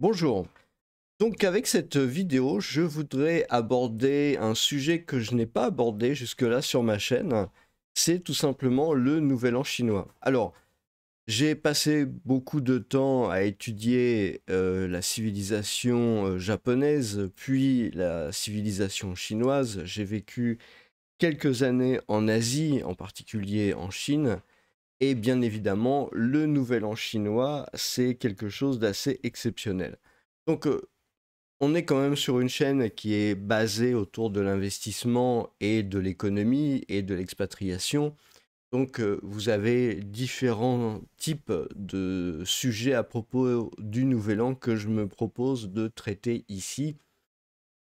Bonjour. Donc avec cette vidéo, je voudrais aborder un sujet que je n'ai pas abordé jusque-là sur ma chaîne. C'est tout simplement le Nouvel An chinois. Alors, j'ai passé beaucoup de temps à étudier la civilisation japonaise, puis la civilisation chinoise. J'ai vécu quelques années en Asie, en particulier en Chine. Et bien évidemment, le Nouvel An chinois, c'est quelque chose d'assez exceptionnel. Donc, on est quand même sur une chaîne qui est basée autour de l'investissement et de l'économie et de l'expatriation. Donc, vous avez différents types de sujets à propos du Nouvel An que je me propose de traiter ici.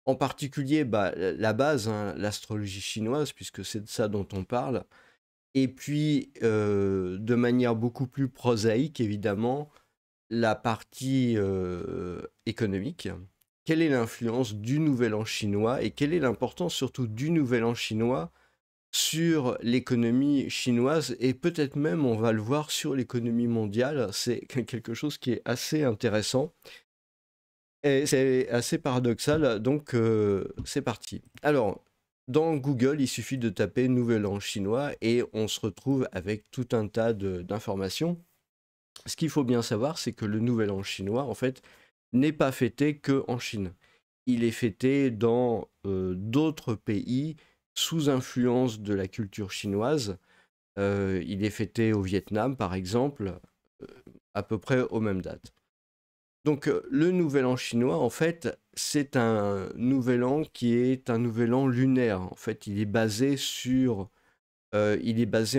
En particulier, bah, la base, hein, l'astrologie chinoise, puisque c'est de ça dont on parle. Et puis, de manière beaucoup plus prosaïque, évidemment, la partie économique. Quelle est l'influence du Nouvel An chinois et quelle est l'importance surtout du Nouvel An chinois sur l'économie chinoise et peut-être même, on va le voir, sur l'économie mondiale. C'est quelque chose qui est assez intéressant et c'est assez paradoxal, donc c'est parti. Alors, dans Google, il suffit de taper Nouvel An chinois et on se retrouve avec tout un tas d'informations. Ce qu'il faut bien savoir, c'est que le Nouvel An chinois, en fait, n'est pas fêté que en Chine. Il est fêté dans d'autres pays sous influence de la culture chinoise. Il est fêté au Vietnam, par exemple, euh, à peu près aux mêmes dates. Donc, le Nouvel An chinois, en fait, c'est un Nouvel An qui est un Nouvel An lunaire. En fait, il est basé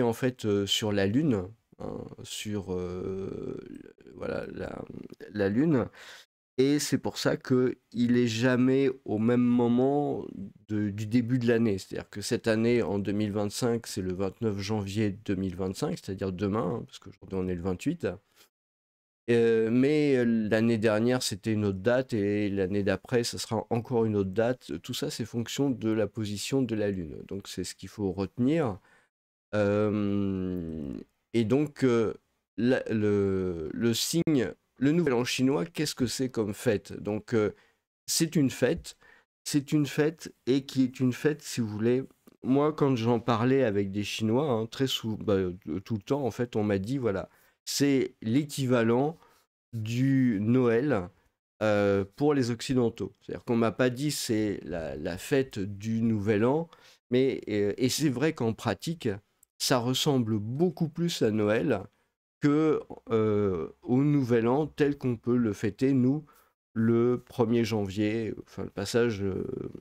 en fait sur la Lune, hein, sur voilà, la Lune. Et c'est pour ça qu'il est jamais au même moment du début de l'année. C'est-à-dire que cette année, en 2025, c'est le 29 janvier 2025, c'est-à-dire demain, hein, parce qu'aujourd'hui on est le 28. Mais l'année dernière, c'était une autre date, et l'année d'après, ça sera encore une autre date. Tout ça, c'est fonction de la position de la Lune. Donc c'est ce qu'il faut retenir. Euh, et donc, le signe, le Nouvel An chinois, qu'est-ce que c'est comme fête? Donc, c'est une fête, c'est une fête, et qui est une fête, si vous voulez. Moi, quand j'en parlais avec des Chinois, hein, très souvent, tout le temps, en fait, on m'a dit, voilà, c'est l'équivalent du Noël pour les Occidentaux. C'est-à-dire qu'on m'a pas dit c'est la fête du Nouvel An, mais et c'est vrai qu'en pratique, ça ressemble beaucoup plus à Noël que au Nouvel An tel qu'on peut le fêter nous le 1er janvier, enfin le passage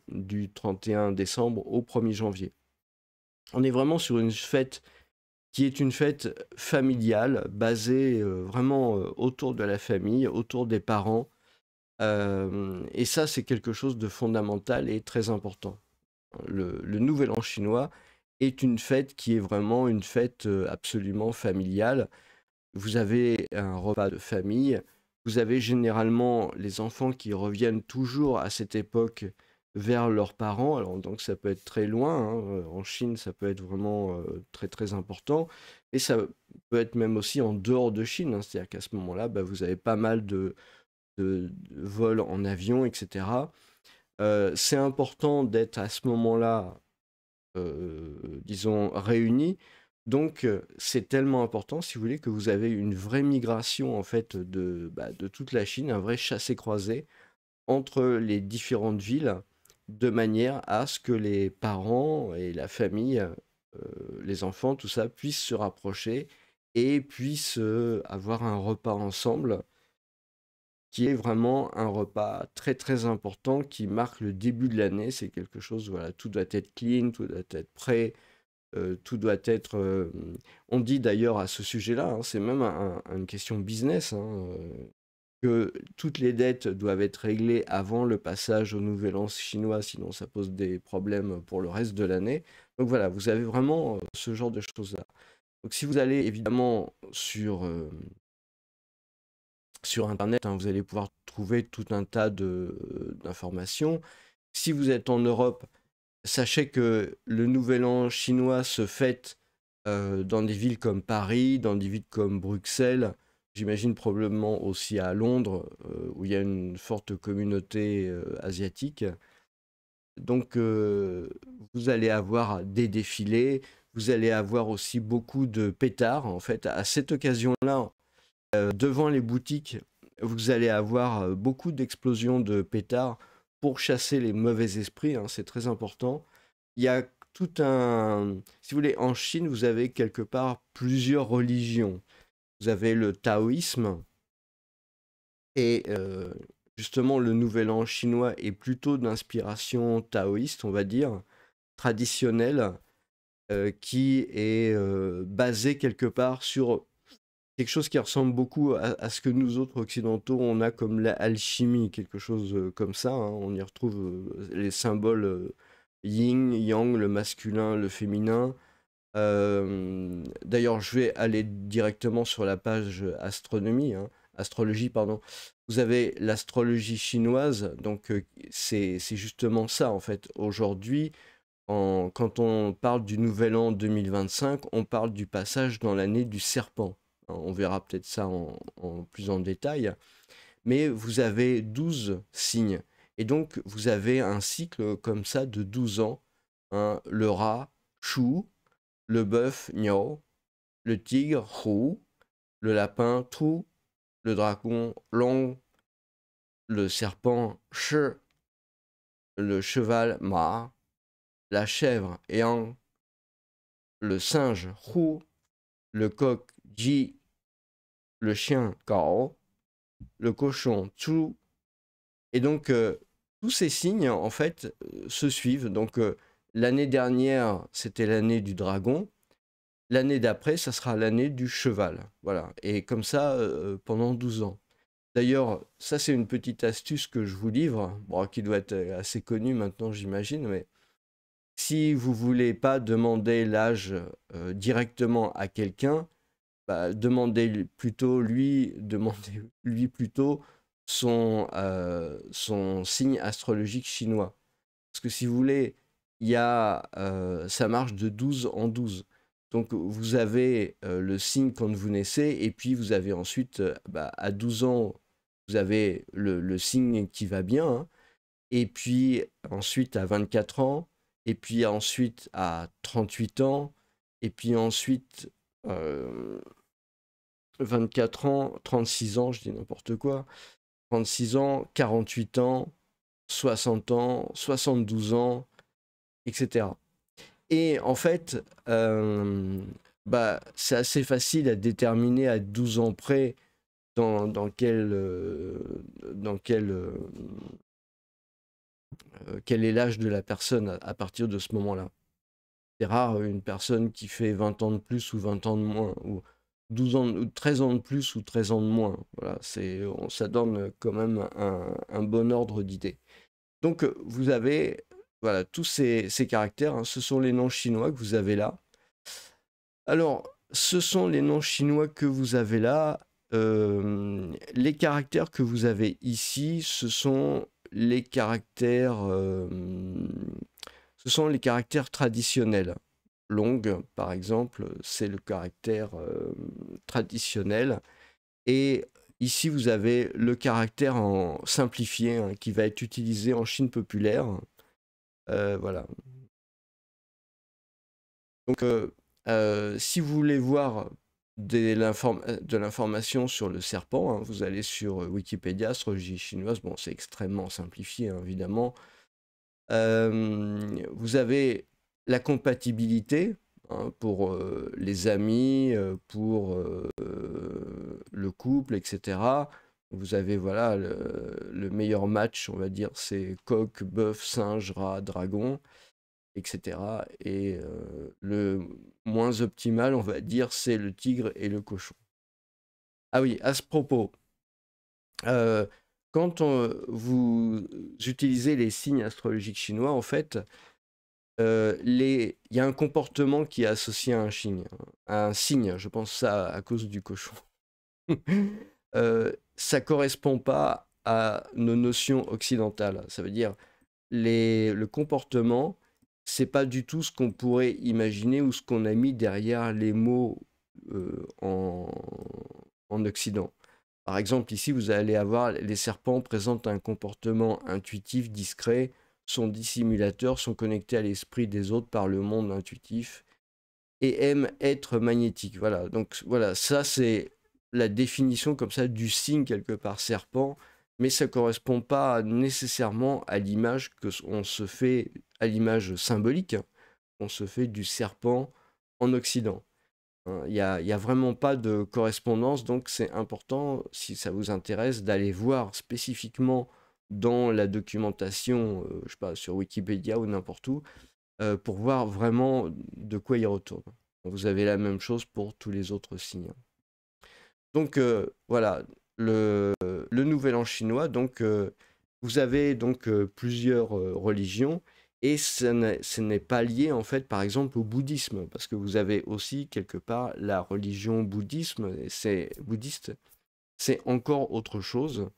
du 31 décembre au 1er janvier. On est vraiment sur une fête qui est une fête familiale basée vraiment autour de la famille, autour des parents. Et ça, c'est quelque chose de fondamental et très important. Le Nouvel An chinois est une fête qui est vraiment une fête absolument familiale. Vous avez un repas de famille, vous avez généralement les enfants qui reviennent toujours à cette époque vers leurs parents. Alors donc ça peut être très loin, hein, en Chine ça peut être vraiment très très important, et ça peut être même aussi en dehors de Chine, hein. C'est-à-dire qu'à ce moment-là, bah, vous avez pas mal de vols en avion, etc. C'est important d'être à ce moment-là, disons, réunis. Donc, c'est tellement important, si vous voulez, que vous avez une vraie migration, en fait, de toute la Chine, un vrai chassé-croisé entre les différentes villes, de manière à ce que les parents et la famille, les enfants, tout ça, puissent se rapprocher et puissent avoir un repas ensemble qui est vraiment un repas très très important qui marque le début de l'année. C'est quelque chose, voilà, tout doit être clean, tout doit être prêt, tout doit être. On dit d'ailleurs à ce sujet-là, hein, c'est même une question business, hein, que toutes les dettes doivent être réglées avant le passage au Nouvel An chinois, sinon ça pose des problèmes pour le reste de l'année. Donc voilà, vous avez vraiment ce genre de choses-là. Donc si vous allez évidemment sur Internet, hein, vous allez pouvoir trouver tout un tas d'informations. Si vous êtes en Europe, sachez que le Nouvel An chinois se fête dans des villes comme Paris, dans des villes comme Bruxelles, j'imagine probablement aussi à Londres, où il y a une forte communauté asiatique. Donc, vous allez avoir des défilés, vous allez avoir aussi beaucoup de pétards. En fait, à cette occasion-là, devant les boutiques, vous allez avoir beaucoup d'explosions de pétards pour chasser les mauvais esprits, hein, c'est très important. Il y a tout un... Si vous voulez, en Chine, vous avez quelque part plusieurs religions. Vous avez le taoïsme, et justement, le nouvel an chinois est plutôt d'inspiration taoïste, on va dire, traditionnelle, qui est basé quelque part sur quelque chose qui ressemble beaucoup à ce que nous autres occidentaux, on a comme l'alchimie, quelque chose comme ça, hein. On y retrouve les symboles yin, yang, le masculin, le féminin. D'ailleurs, je vais aller directement sur la page astronomie, hein, astrologie, pardon. Vous avez l'astrologie chinoise, donc c'est justement ça en fait. Aujourd'hui, quand on parle du nouvel an 2025, on parle du passage dans l'année du serpent. On verra peut-être ça plus en détail. Mais vous avez 12 signes. Et donc, vous avez un cycle comme ça de 12 ans, hein. Le rat, Chou, le bœuf, Niao, le tigre, Hu, le lapin, Trou, le dragon, Long, le serpent, Shi, le cheval, Ma, la chèvre, Yang, le singe, Hu, le coq, Ji, le chien, Gao, le cochon, Chu. Et donc, tous ces signes, en fait, se suivent. Donc, l'année dernière, c'était l'année du dragon. L'année d'après, ça sera l'année du cheval. Voilà. Et comme ça, pendant 12 ans. D'ailleurs, ça, c'est une petite astuce que je vous livre, bon, qui doit être assez connue maintenant, j'imagine, mais si vous voulez pas demander l'âge directement à quelqu'un, bah, demandez lui plutôt son signe astrologique chinois. Parce que si vous voulez, ça marche de 12 en 12. Donc vous avez le signe quand vous naissez, et puis vous avez ensuite, à 12 ans, vous avez le signe qui va bien, hein. Et puis ensuite à 24 ans, et puis ensuite à 38 ans, et puis ensuite 24 ans, 36 ans, je dis n'importe quoi, 36 ans, 48 ans, 60 ans, 72 ans, etc. Et en fait, c'est assez facile à déterminer à 12 ans près dans quel est l'âge de la personne à partir de ce moment-là. C'est rare une personne qui fait 20 ans de plus ou 20 ans de moins, ou 12 ans, ou 13 ans de plus ou 13 ans de moins. Voilà, ça donne quand même un bon ordre d'idée. Donc vous avez voilà, tous ces caractères, hein, ce sont les noms chinois que vous avez là. Alors, ce sont les noms chinois que vous avez là. Les caractères que vous avez ici, ce sont les caractères traditionnels. Long, par exemple, c'est le caractère traditionnel. Et ici, vous avez le caractère en simplifié, hein, qui va être utilisé en Chine populaire. Voilà. Donc, si vous voulez voir de l'information sur le serpent, hein, vous allez sur Wikipédia, astrologie chinoise. Bon, c'est extrêmement simplifié, hein, évidemment. Vous avez la compatibilité, hein, pour les amis, pour le couple, etc. Vous avez voilà le meilleur match, on va dire, c'est coq, bœuf, singe, rat, dragon, etc. Et le moins optimal, on va dire, c'est le tigre et le cochon. Ah oui, à ce propos, quand vous utilisez les signes astrologiques chinois, en fait, il y a un comportement qui est associé à un signe, je pense ça à cause du cochon. Ça correspond pas à nos notions occidentales. Ça veut dire le comportement, c'est pas du tout ce qu'on pourrait imaginer ou ce qu'on a mis derrière les mots en Occident. Par exemple, ici, vous allez avoir les serpents présentent un comportement intuitif, discret, sont dissimulateurs, sont connectés à l'esprit des autres par le monde intuitif et aiment être magnétiques. Voilà, donc voilà, ça c'est la définition comme ça du signe quelque part serpent, mais ça ne correspond pas nécessairement à l'image que on se fait, à l'image symbolique, on se fait du serpent en Occident. Hein. Il y a vraiment pas de correspondance, donc c'est important, si ça vous intéresse, d'aller voir spécifiquement dans la documentation, je sais pas, sur Wikipédia ou n'importe où, pour voir vraiment de quoi il retourne. Vous avez la même chose pour tous les autres signes. Donc voilà, le Nouvel An chinois, donc vous avez donc plusieurs religions et ce n'est pas lié en fait par exemple au bouddhisme parce que vous avez aussi quelque part la religion bouddhisme et c'est bouddhiste, c'est encore autre chose.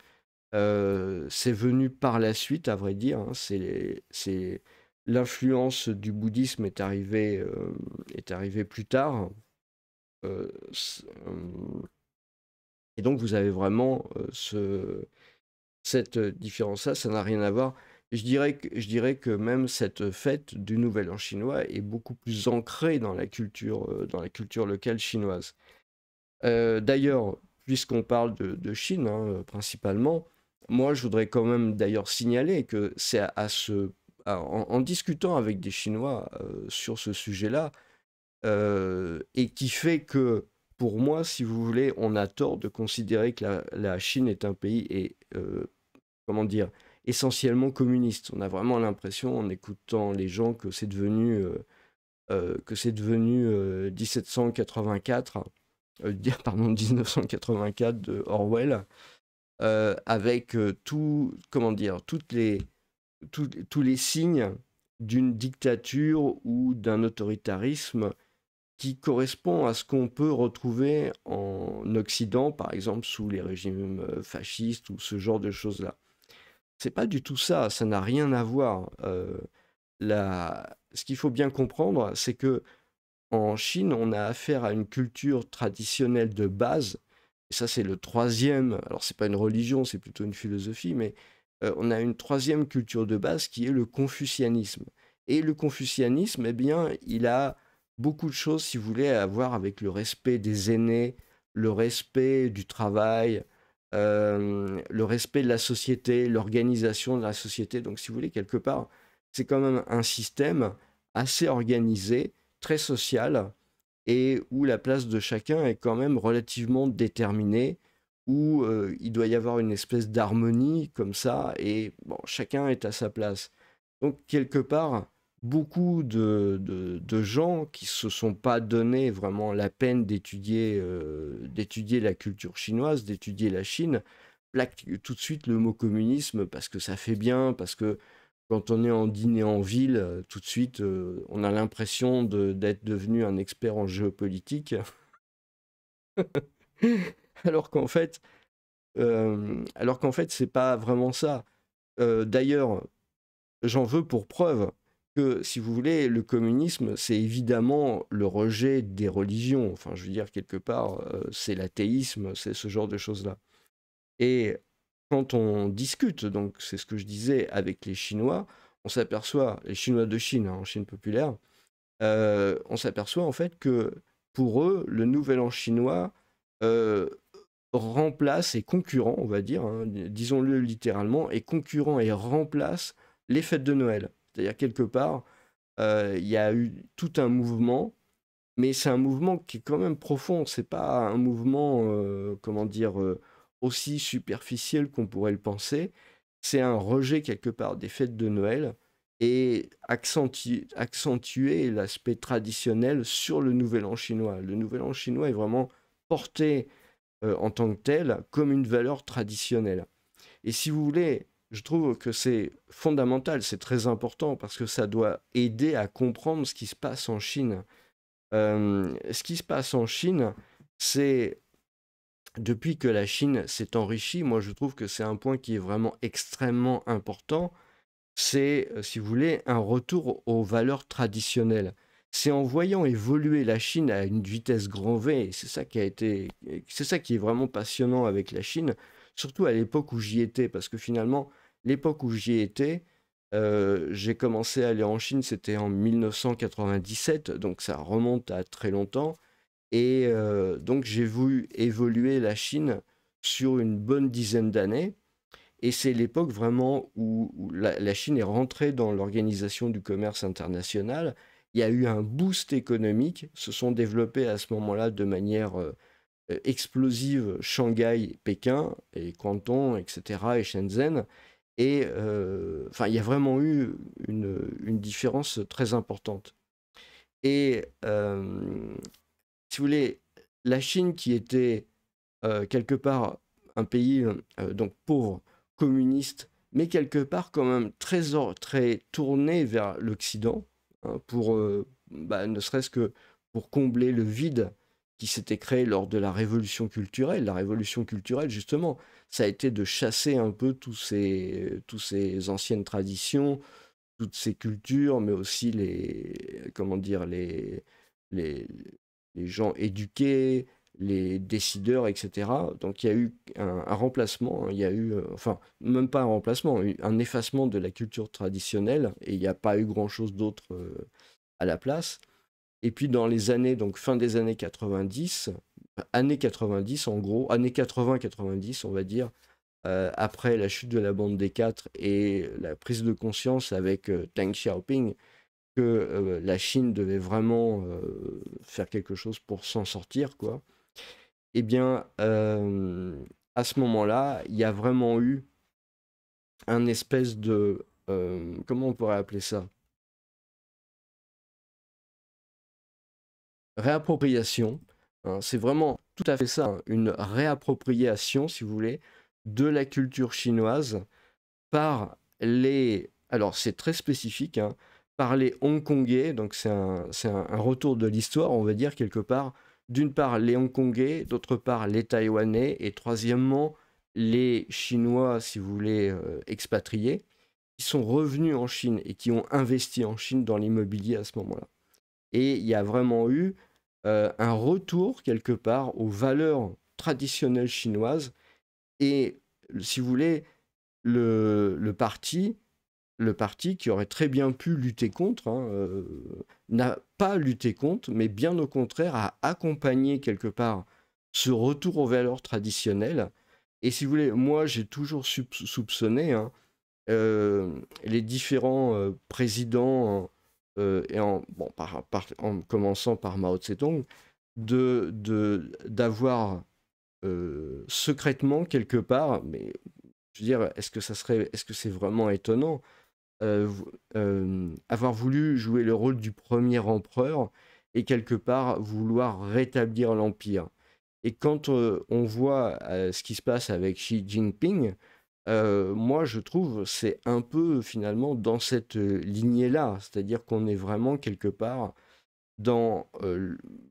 C'est venu par la suite à vrai dire, hein, c'est l'influence du bouddhisme est arrivée plus tard. Euh, c- euh, et donc vous avez vraiment cette différence-là, ça n'a rien à voir. Je dirais que même cette fête du Nouvel An chinois est beaucoup plus ancrée dans la culture locale chinoise. D'ailleurs, puisqu'on parle de Chine hein, principalement, moi je voudrais quand même d'ailleurs signaler que c'est en discutant avec des Chinois sur ce sujet-là, et qui fait que, pour moi, si vous voulez, on a tort de considérer que la Chine est un pays comment dire, essentiellement communiste. On a vraiment l'impression, en écoutant les gens, que c'est devenu 1784, pardon, 1984 de Orwell, avec comment dire, tous les signes d'une dictature ou d'un autoritarisme qui correspond à ce qu'on peut retrouver en Occident, par exemple sous les régimes fascistes ou ce genre de choses-là. C'est pas du tout ça, ça n'a rien à voir. Ce qu'il faut bien comprendre, c'est que en Chine, on a affaire à une culture traditionnelle de base, et ça c'est le troisième, alors c'est pas une religion, c'est plutôt une philosophie, mais on a une troisième culture de base qui est le confucianisme. Et le confucianisme, eh bien, il a beaucoup de choses, si vous voulez, à voir avec le respect des aînés, le respect du travail, le respect de la société, l'organisation de la société. Donc, si vous voulez, quelque part, c'est quand même un système assez organisé, très social, et où la place de chacun est quand même relativement déterminée, où il doit y avoir une espèce d'harmonie comme ça, et bon, chacun est à sa place. Donc, quelque part, beaucoup de gens qui se sont pas donné vraiment la peine d'étudier la culture chinoise, d'étudier la Chine, plaquent tout de suite le mot communisme parce que ça fait bien, parce que quand on est en dîner en ville, tout de suite, on a l'impression d'être devenu un expert en géopolitique, alors qu'en fait, c'est pas vraiment ça. D'ailleurs, j'en veux pour preuve que, si vous voulez, le communisme, c'est évidemment le rejet des religions. Enfin, je veux dire, quelque part, c'est l'athéisme, c'est ce genre de choses-là. Et quand on discute, donc c'est ce que je disais avec les Chinois, on s'aperçoit, les Chinois de Chine, hein, en Chine populaire, on s'aperçoit en fait que pour eux, le nouvel an chinois euh, remplace, et concurrent, on va dire, hein, disons-le littéralement, est concurrent et remplace les fêtes de Noël. C'est-à-dire quelque part, il y a eu tout un mouvement, mais c'est un mouvement qui est quand même profond. C'est pas un mouvement, comment dire, aussi superficiel qu'on pourrait le penser. C'est un rejet quelque part des fêtes de Noël et accentuer l'aspect traditionnel sur le Nouvel An chinois. Le Nouvel An chinois est vraiment porté en tant que tel comme une valeur traditionnelle. Et si vous voulez, je trouve que c'est fondamental, c'est très important parce que ça doit aider à comprendre ce qui se passe en Chine. Ce qui se passe en Chine, c'est depuis que la Chine s'est enrichie, moi je trouve que c'est un point qui est vraiment extrêmement important. C'est, si vous voulez, un retour aux valeurs traditionnelles. c'est en voyant évoluer la Chine à une vitesse grand V, et c'est ça qui est vraiment passionnant avec la Chine, surtout à l'époque où j'y étais, parce que finalement, l'époque où j'y étais, j'ai commencé à aller en Chine, c'était en 1997, donc ça remonte à très longtemps. Et donc j'ai vu évoluer la Chine sur une bonne dizaine d'années. Et c'est l'époque vraiment où la Chine est rentrée dans l'organisation du commerce international. Il y a eu un boost économique, se sont développés à ce moment-là de manière explosive Shanghai, Pékin et Canton, etc. et Shenzhen. Et enfin, il y a vraiment eu une différence très importante. Et si vous voulez, la Chine qui était quelque part un pays donc pauvre, communiste, mais quelque part quand même très tourné vers l'Occident, hein, pour ne serait-ce que pour combler le vide qui s'était créé lors de la révolution culturelle. La révolution culturelle, justement, ça a été de chasser un peu tous ces anciennes traditions, toutes ces cultures, mais aussi comment dire, les, les gens éduqués, les décideurs, etc. Donc il y a eu un remplacement, hein, il y a eu, enfin, même pas un remplacement, un effacement de la culture traditionnelle, et il n'y a pas eu grand-chose d'autre à la place. Et puis dans les années, donc fin des années 90, années 90 en gros, années 80-90 on va dire, après la chute de la bande des quatre et la prise de conscience avec Deng Xiaoping que la Chine devait vraiment faire quelque chose pour s'en sortir, quoi. Eh bien, à ce moment-là, il y a vraiment eu un espèce de... comment on pourrait appeler ça? Réappropriation, hein. C'est vraiment tout à fait ça, hein, une réappropriation, si vous voulez, de la culture chinoise par les... Alors, c'est très spécifique, hein, par les Hongkongais, donc c'est un retour de l'histoire, on va dire, quelque part. D'une part, les Hongkongais, d'autre part, les Taïwanais, et troisièmement, les Chinois, si vous voulez, expatriés, qui sont revenus en Chine et qui ont investi en Chine dans l'immobilier à ce moment-là. Et il y a vraiment eu un retour, quelque part, aux valeurs traditionnelles chinoises. Et, si vous voulez, le parti qui aurait très bien pu lutter contre, hein, n'a pas lutté contre, mais bien au contraire a accompagné quelque part ce retour aux valeurs traditionnelles. Et si vous voulez, moi j'ai toujours soupçonné, hein, les différents présidents, en commençant par Mao Tse-tung, d'avoir secrètement quelque part, mais je veux dire, est-ce que c'est vraiment étonnant, avoir voulu jouer le rôle du premier empereur et quelque part vouloir rétablir l'empire. Et quand on voit ce qui se passe avec Xi Jinping, moi je trouve c'est un peu finalement dans cette lignée-là, c'est-à-dire qu'on est vraiment quelque part dans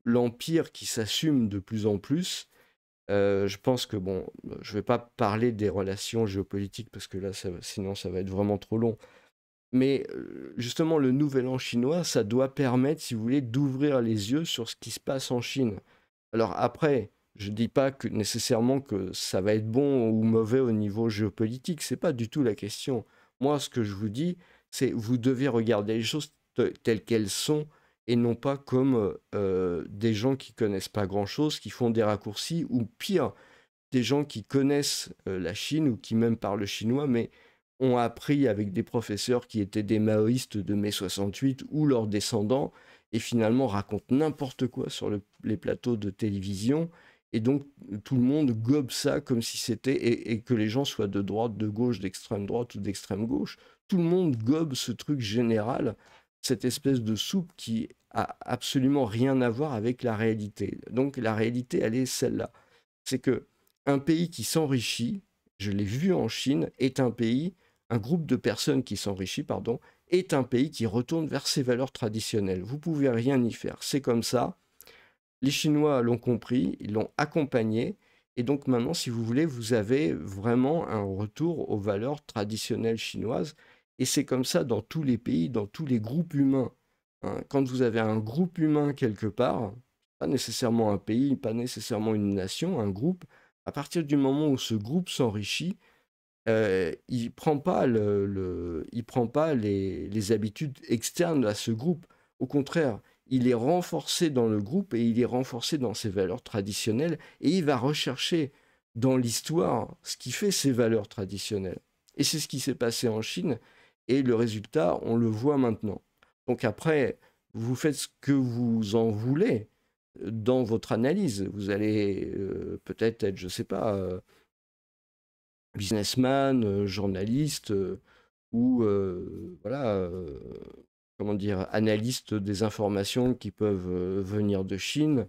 l'empire qui s'assume de plus en plus. Je pense que bon, je vais pas parler des relations géopolitiques parce que là, sinon ça va être vraiment trop long. Mais justement, le nouvel an chinois, ça doit permettre, si vous voulez, d'ouvrir les yeux sur ce qui se passe en Chine. Alors après, je ne dis pas que nécessairement que ça va être bon ou mauvais au niveau géopolitique, c'est pas du tout la question. Moi, ce que je vous dis, c'est vous devez regarder les choses telles qu'elles sont et non pas comme des gens qui connaissent pas grand-chose, qui font des raccourcis, ou pire, des gens qui connaissent la Chine ou qui même parlent chinois, mais ont appris avec des professeurs qui étaient des maoïstes de mai 68 ou leurs descendants, et finalement racontent n'importe quoi sur les plateaux de télévision. Et donc tout le monde gobe ça comme si c'était, et que les gens soient de droite, de gauche, d'extrême droite ou d'extrême gauche, tout le monde gobe ce truc général, cette espèce de soupe qui a absolument rien à voir avec la réalité. Donc la réalité, elle est celle-là. C'est que un pays qui s'enrichit, je l'ai vu en Chine, un groupe de personnes qui s'enrichit, pardon, est un pays qui retourne vers ses valeurs traditionnelles. Vous pouvez rien y faire, c'est comme ça. Les Chinois l'ont compris, ils l'ont accompagné, et donc maintenant, si vous voulez, vous avez vraiment un retour aux valeurs traditionnelles chinoises, et c'est comme ça dans tous les pays, dans tous les groupes humains. hein. Quand vous avez un groupe humain quelque part, pas nécessairement un pays, pas nécessairement une nation, un groupe, à partir du moment où ce groupe s'enrichit, il prend pas il prend pas les habitudes externes à ce groupe. Au contraire, il est renforcé dans le groupe et il est renforcé dans ses valeurs traditionnelles et il va rechercher dans l'histoire ce qui fait ses valeurs traditionnelles. Et c'est ce qui s'est passé en Chine et le résultat, on le voit maintenant. Donc après, vous faites ce que vous en voulez dans votre analyse. Vous allez peut-être être, je sais pas, businessman, journaliste ou voilà, comment dire, analyste des informations qui peuvent venir de Chine,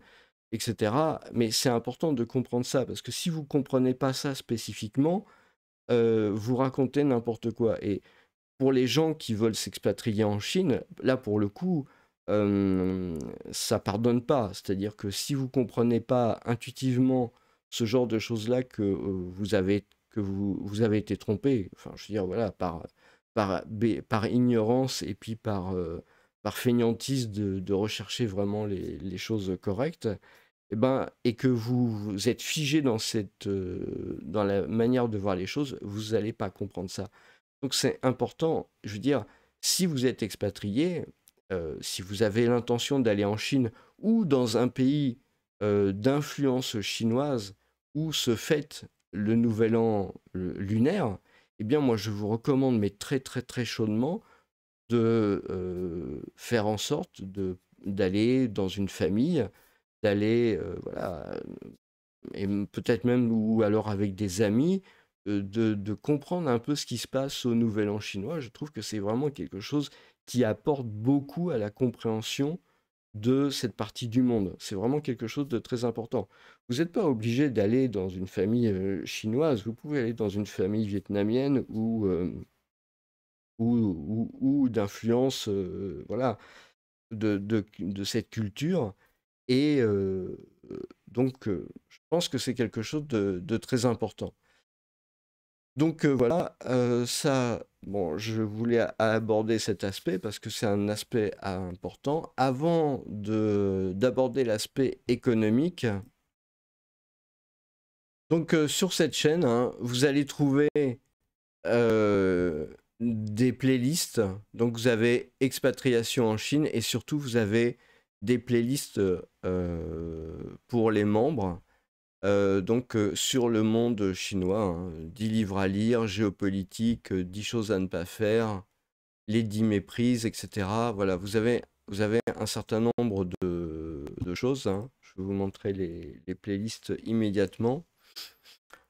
etc. Mais c'est important de comprendre ça parce que si vous ne comprenez pas ça spécifiquement, vous racontez n'importe quoi. Et pour les gens qui veulent s'expatrier en Chine, là pour le coup, ça pardonne pas. C'est-à-dire que si vous comprenez pas intuitivement ce genre de choses-là vous avez été trompé, enfin je veux dire voilà par ignorance et puis par fainéantise de rechercher vraiment les choses correctes, et ben et que vous êtes figé dans dans la manière de voir les choses, vous n'allez pas comprendre ça. Donc c'est important, je veux dire, si vous êtes expatrié, si vous avez l'intention d'aller en Chine ou dans un pays d'influence chinoise où se fête le nouvel an lunaire, eh bien moi je vous recommande, mais très très très chaudement, de faire en sorte d'aller dans une famille, d'aller voilà, et peut-être même ou alors avec des amis, de comprendre un peu ce qui se passe au Nouvel An chinois. Je trouve que c'est vraiment quelque chose qui apporte beaucoup à la compréhension de cette partie du monde. C'est vraiment quelque chose de très important. Vous n'êtes pas obligé d'aller dans une famille chinoise, vous pouvez aller dans une famille vietnamienne ou d'influence voilà, de cette culture. Et donc, je pense que c'est quelque chose de très important. Donc voilà, ça, bon, je voulais aborder cet aspect parce que c'est un aspect important. Avant d'aborder l'aspect économique, donc sur cette chaîne, hein, vous allez trouver des playlists. Donc vous avez expatriation en Chine et surtout vous avez des playlists pour les membres. Donc sur le monde chinois, hein, 10 livres à lire, géopolitique, 10 choses à ne pas faire, les 10 méprises, etc. Voilà, vous avez un certain nombre de choses, hein. Je vais vous montrer les playlists immédiatement.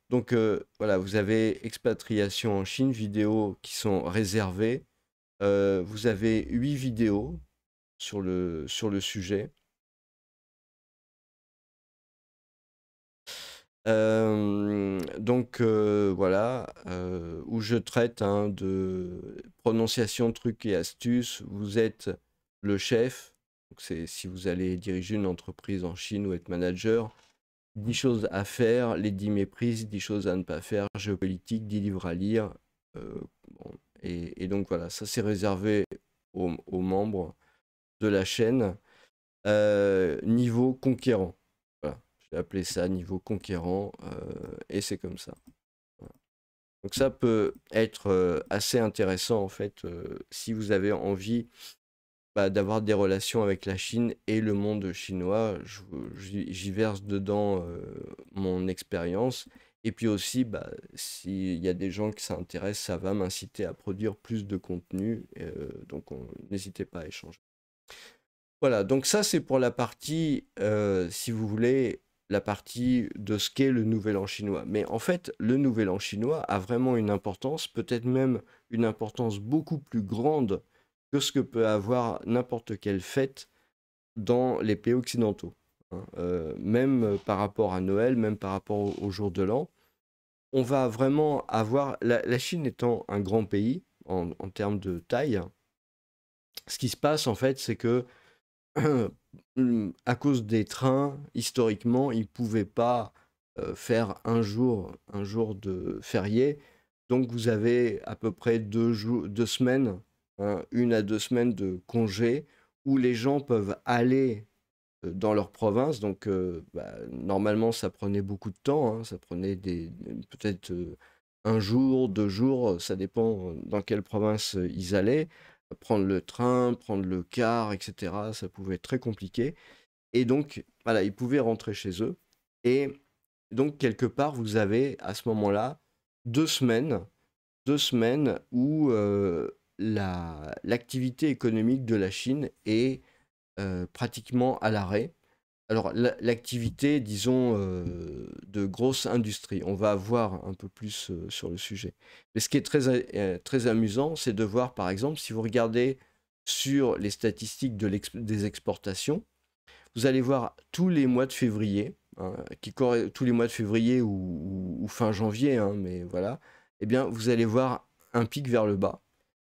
Donc voilà, vous avez expatriation en Chine, vidéos qui sont réservées. Vous avez 8 vidéos sur le sujet. Donc voilà, où je traite hein, de prononciation, trucs et astuces. Vous êtes le chef, donc c'est si vous allez diriger une entreprise en Chine ou être manager. 10 choses à faire, les 10 méprises, 10 choses à ne pas faire, géopolitique, 10 livres à lire. euh, bon, et donc voilà, ça c'est réservé aux membres de la chaîne. Niveau conquérant. Voilà, j'ai appelé ça niveau conquérant, et c'est comme ça. Voilà. Donc ça peut être assez intéressant en fait si vous avez envie d'avoir des relations avec la Chine et le monde chinois. J'y verse dedans mon expérience. Et puis aussi, s'il y a des gens qui s'intéressent, ça va m'inciter à produire plus de contenu. Donc n'hésitez pas à échanger. Voilà, donc ça c'est pour la partie, si vous voulez, la partie de ce qu'est le Nouvel An chinois. Mais en fait, le Nouvel An chinois a vraiment une importance, peut-être même une importance beaucoup plus grande que ce que peut avoir n'importe quelle fête dans les pays occidentaux, hein. Même par rapport à Noël, même par rapport au jour de l'an, on va vraiment avoir, la Chine étant un grand pays en termes de taille, ce qui se passe en fait, c'est que à cause des trains, historiquement, ils ne pouvaient pas faire un jour de férié. Donc vous avez à peu près 2 semaines, hein, 1 à 2 semaines de congé où les gens peuvent aller dans leur province. Donc, normalement, ça prenait beaucoup de temps, hein, ça prenait peut-être un jour, 2 jours, ça dépend dans quelle province ils allaient. Prendre le train, prendre le car, etc. Ça pouvait être très compliqué. Et donc, voilà, ils pouvaient rentrer chez eux. Et donc, quelque part, vous avez à ce moment-là 2 semaines, 2 semaines où l'activité économique de la Chine est pratiquement à l'arrêt. Alors, l'activité, disons, de grosse industrie, on va voir un peu plus sur le sujet. Mais ce qui est très amusant, c'est de voir, par exemple, si vous regardez sur les statistiques des exportations, vous allez voir tous les mois de février, hein, tous les mois de février ou fin janvier, hein, mais voilà, eh bien, vous allez voir un pic vers le bas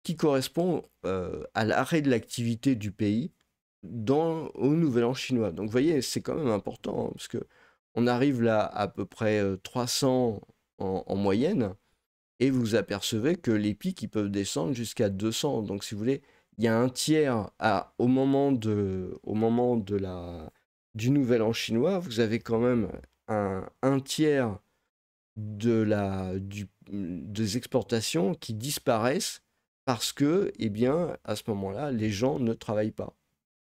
qui correspond à l'arrêt de l'activité du pays au Nouvel An chinois. Donc, vous voyez, c'est quand même important, hein, parce que on arrive là à peu près 300 en moyenne, et vous apercevez que les pics, ils peuvent descendre jusqu'à 200. Donc, si vous voulez, il y a un tiers du Nouvel An chinois, vous avez quand même un tiers des exportations qui disparaissent parce que, eh bien, à ce moment-là, les gens ne travaillent pas.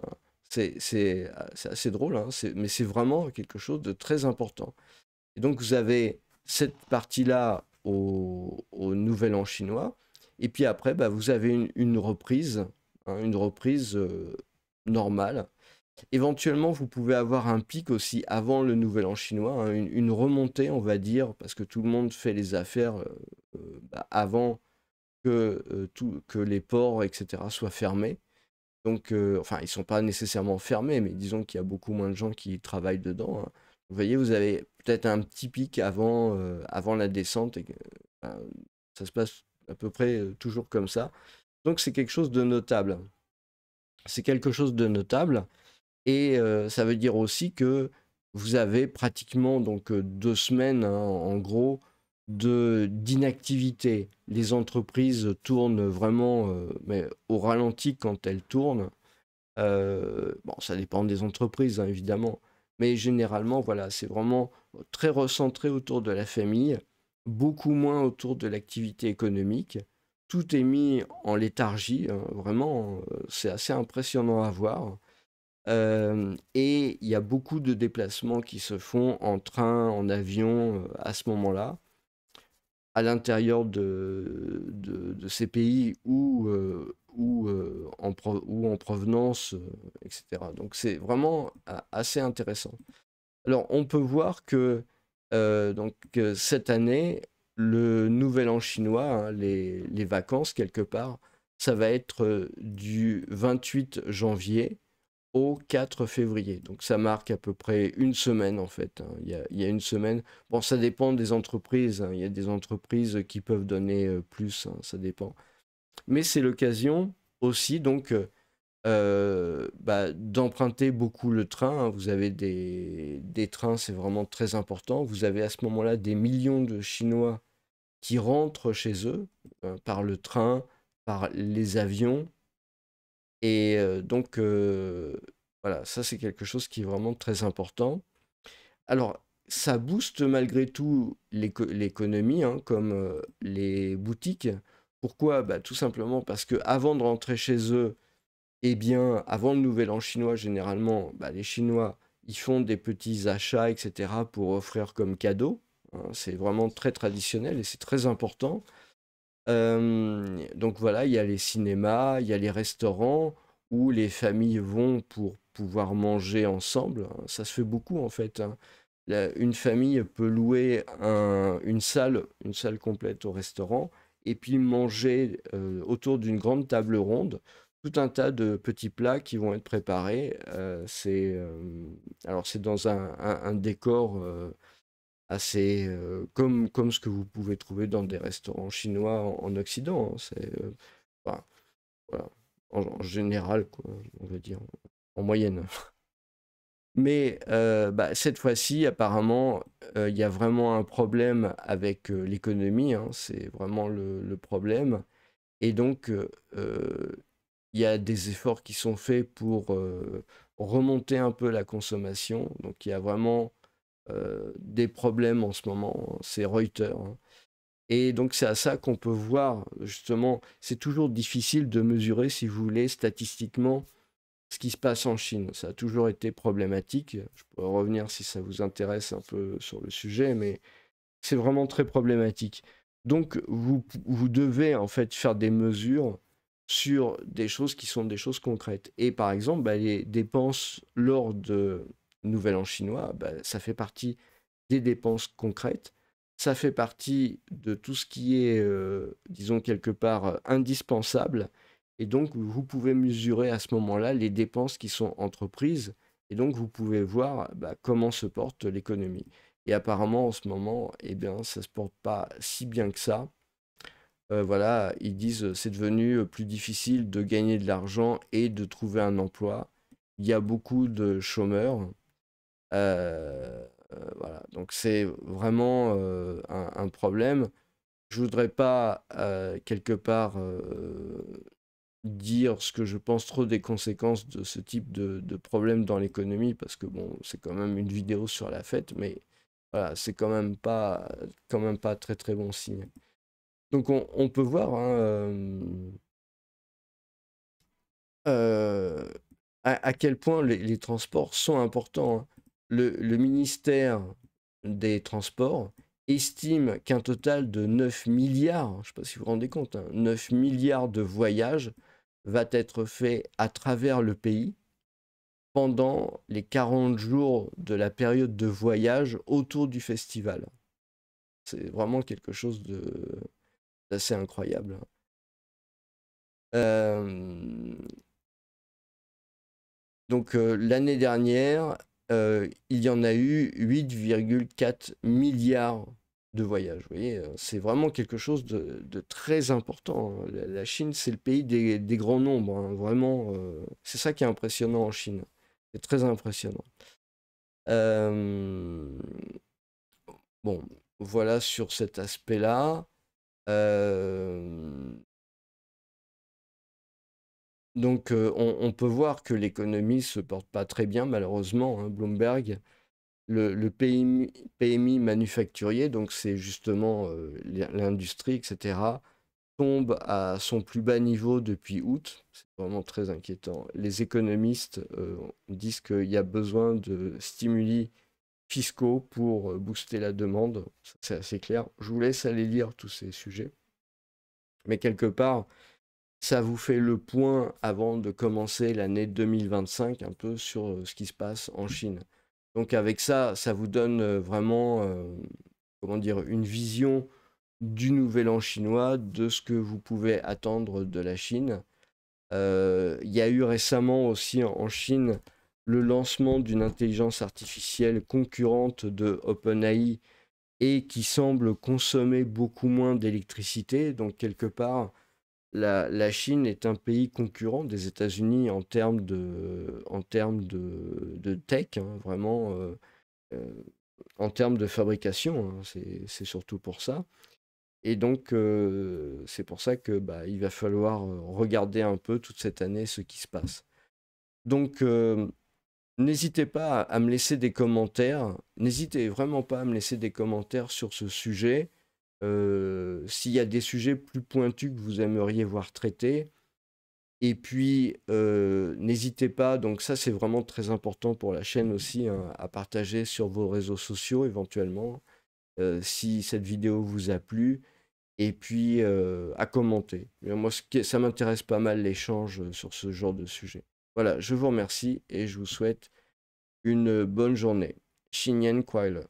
Hein. C'est assez drôle, hein, mais c'est vraiment quelque chose de très important. Et donc, vous avez cette partie-là au Nouvel An chinois. Et puis après, bah, vous avez une reprise, hein, une reprise normale. Éventuellement, vous pouvez avoir un pic aussi avant le Nouvel An chinois, hein, une remontée, on va dire, parce que tout le monde fait les affaires avant que les ports, etc., soient fermés. Donc, enfin, ils ne sont pas nécessairement fermés, mais disons qu'il y a beaucoup moins de gens qui travaillent dedans. Hein. Vous voyez, vous avez peut-être un petit pic avant la descente. Ben, ça se passe à peu près toujours comme ça. Donc, c'est quelque chose de notable. C'est quelque chose de notable. Et ça veut dire aussi que vous avez pratiquement donc 2 semaines, hein, en gros, d'inactivité. Les entreprises tournent vraiment, mais au ralenti quand elles tournent. Bon, ça dépend des entreprises, hein, évidemment, mais généralement, voilà, c'est vraiment très recentré autour de la famille, beaucoup moins autour de l'activité économique. Tout est mis en léthargie, hein, vraiment, c'est assez impressionnant à voir. Et il y a beaucoup de déplacements qui se font en train, en avion, à ce moment-là à l'intérieur de ces pays ou en provenance, etc. Donc c'est vraiment assez intéressant. Alors on peut voir que cette année, le Nouvel An chinois, hein, les vacances quelque part, ça va être du 28 janvier au 4 février. Donc ça marque à peu près une semaine en fait, hein. Il y a une semaine. Bon, ça dépend des entreprises, hein. Il y a des entreprises qui peuvent donner plus, hein, ça dépend. Mais c'est l'occasion aussi donc d'emprunter beaucoup le train, hein. Vous avez des trains, c'est vraiment très important. Vous avez à ce moment-là des millions de Chinois qui rentrent chez eux par le train, par les avions. Et donc, voilà, ça c'est quelque chose qui est vraiment très important. Alors, ça booste malgré tout l'économie, hein, comme les boutiques. Pourquoi? Bah, tout simplement parce que avant de rentrer chez eux, eh bien, avant le Nouvel An chinois, généralement, bah, les Chinois, ils font des petits achats, etc., pour offrir comme cadeau. Hein. C'est vraiment très traditionnel et c'est très important. Donc voilà, il y a les cinémas, il y a les restaurants où les familles vont pour pouvoir manger ensemble. Ça se fait beaucoup en fait, hein. Une famille peut louer une salle complète au restaurant et puis manger autour d'une grande table ronde tout un tas de petits plats qui vont être préparés. Alors c'est dans un décor assez comme ce que vous pouvez trouver dans des restaurants chinois en Occident, hein. Enfin, voilà, en général, quoi, on va dire, en moyenne. Mais cette fois-ci, apparemment, il y a vraiment un problème avec l'économie, hein, c'est vraiment le problème. Et donc, il y a des efforts qui sont faits pour remonter un peu la consommation. Donc il y a vraiment des problèmes en ce moment. C'est Reuters, hein. Et donc c'est à ça qu'on peut voir, justement, c'est toujours difficile de mesurer, si vous voulez, statistiquement, ce qui se passe en Chine. Ça a toujours été problématique. Je pourrais revenir si ça vous intéresse un peu sur le sujet, mais c'est vraiment très problématique. Donc vous devez en fait faire des mesures sur des choses qui sont des choses concrètes. Et par exemple, bah, les dépenses lors de Nouvel An chinois, bah, ça fait partie des dépenses concrètes. Ça fait partie de tout ce qui est, disons quelque part, indispensable. Et donc, vous pouvez mesurer à ce moment-là les dépenses qui sont entreprises. Et donc, vous pouvez voir bah, comment se porte l'économie. Et apparemment, en ce moment, eh bien, ça ne se porte pas si bien que ça. Voilà, ils disent c'est devenu plus difficile de gagner de l'argent et de trouver un emploi. Il y a beaucoup de chômeurs. Voilà, donc c'est vraiment un problème. Je voudrais pas quelque part dire ce que je pense trop des conséquences de ce type de problème dans l'économie parce que bon, c'est quand même une vidéo sur la fête, mais voilà, c'est quand même pas très très bon signe. Donc on peut voir hein, euh, à quel point les transports sont importants, hein. Le ministère des Transports estime qu'un total de 9 milliards, je ne sais pas si vous vous rendez compte, hein, 9 milliards de voyages va être fait à travers le pays pendant les 40 jours de la période de voyage autour du festival. C'est vraiment quelque chose d'assez incroyable. Euh, Donc l'année dernière, il y en a eu 8,4 milliards de voyages. Vous voyez, c'est vraiment quelque chose de très important, hein. La Chine, c'est le pays des grands nombres, hein. Vraiment, c'est ça qui est impressionnant en Chine. C'est très impressionnant. Euh, bon, voilà sur cet aspect-là. Euh, donc on peut voir que l'économie se porte pas très bien, malheureusement, hein. Bloomberg le PMI manufacturier, donc c'est justement l'industrie, etc., tombe à son plus bas niveau depuis août. C'est vraiment très inquiétant. Les économistes disent qu'il y a besoin de stimuli fiscaux pour booster la demande. C'est assez clair. Je vous laisse aller lire tous ces sujets. Mais quelque part, ça vous fait le point avant de commencer l'année 2025, un peu sur ce qui se passe en Chine. Donc avec ça, ça vous donne vraiment, comment dire, une vision du nouvel an chinois, de ce que vous pouvez attendre de la Chine. Il y a eu récemment aussi en Chine le lancement d'une intelligence artificielle concurrente de OpenAI et qui semble consommer beaucoup moins d'électricité. Donc quelque part, la Chine est un pays concurrent des États-Unis en termes de tech, hein, vraiment, euh, en termes de fabrication, hein, c'est surtout pour ça. Et donc, c'est pour ça que bah, il va falloir regarder un peu toute cette année ce qui se passe. Donc, n'hésitez pas à me laisser des commentaires. N'hésitez vraiment pas à me laisser des commentaires sur ce sujet. S'il y a des sujets plus pointus que vous aimeriez voir traités. Et puis, n'hésitez pas, donc ça c'est vraiment très important pour la chaîne aussi, hein, à partager sur vos réseaux sociaux éventuellement, si cette vidéo vous a plu, et puis à commenter. Moi, ça m'intéresse pas mal l'échange sur ce genre de sujet. Voilà, je vous remercie et je vous souhaite une bonne journée. Xinyan Kuai Le.